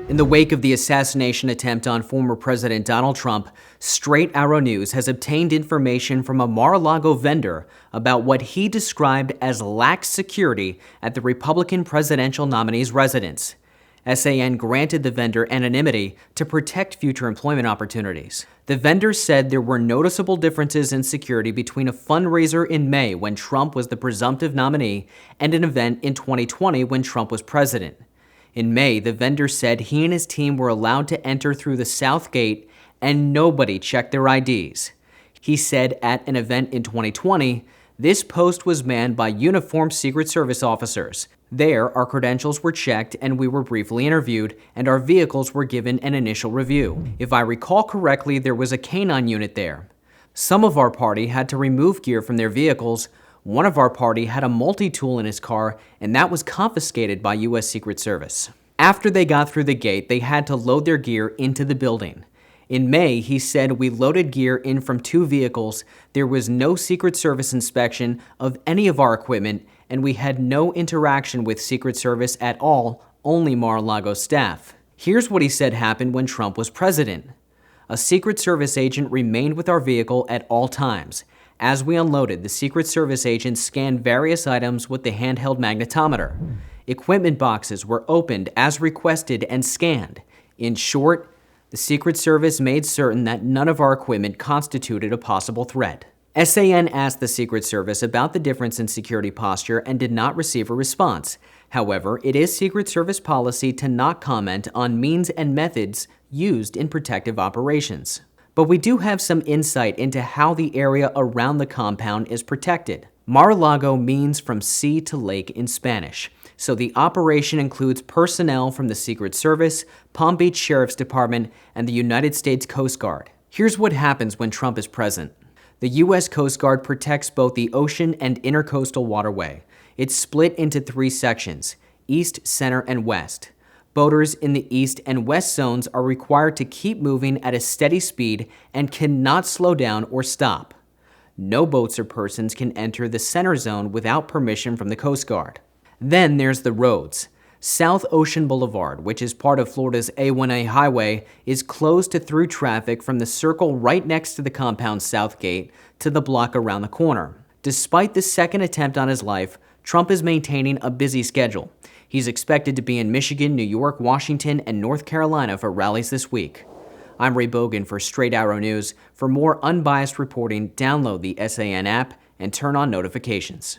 In the wake of the assassination attempt on former President Donald Trump, Straight Arrow News has obtained information from a Mar-a-Lago vendor about what he described as lax security at the Republican presidential nominee's residence. SAN granted the vendor anonymity to protect future employment opportunities. The vendor said there were noticeable differences in security between a fundraiser in May when Trump was the presumptive nominee and an event in 2020 when Trump was president. In May, the vendor said he and his team were allowed to enter through the south gate and nobody checked their IDs. He said at an event in 2020, this post was manned by uniformed Secret Service officers. There, our credentials were checked and we were briefly interviewed, and our vehicles were given an initial review. If I recall correctly, there was a canine unit there. Some of our party had to remove gear from their vehicles. One of our party had a multi-tool in his car, and that was confiscated by U.S. Secret Service. After they got through the gate, they had to load their gear into the building. In May, he said we loaded gear in from 2 vehicles, there was no Secret Service inspection of any of our equipment, and we had no interaction with Secret Service at all, only Mar-a-Lago staff. Here's what he said happened when Trump was president. A Secret Service agent remained with our vehicle at all times. As we unloaded, the Secret Service agent scanned various items with the handheld magnetometer. Equipment boxes were opened as requested and scanned. In short, the Secret Service made certain that none of our equipment constituted a possible threat. SAN asked the Secret Service about the difference in security posture and did not receive a response. However, it is Secret Service policy to not comment on means and methods used in protective operations. But we do have some insight into how the area around the compound is protected. Mar-a-Lago means from sea to lake in Spanish, so the operation includes personnel from the Secret Service, Palm Beach Sheriff's Department, and the United States Coast Guard. Here's what happens when Trump is present. The U.S. Coast Guard protects both the ocean and intercoastal waterway. It's split into 3 sections: east, center, and west. Boaters in the east and west zones are required to keep moving at a steady speed and cannot slow down or stop. No boats or persons can enter the center zone without permission from the Coast Guard. Then there's the roads. South Ocean Boulevard, which is part of Florida's A1A highway, is closed to through traffic from the circle right next to the compound's south gate to the block around the corner. Despite the second attempt on his life, Trump is maintaining a busy schedule. He's expected to be in Michigan, New York, Washington, and North Carolina for rallies this week. I'm Ray Bogan for Straight Arrow News. For more unbiased reporting, download the SAN app and turn on notifications.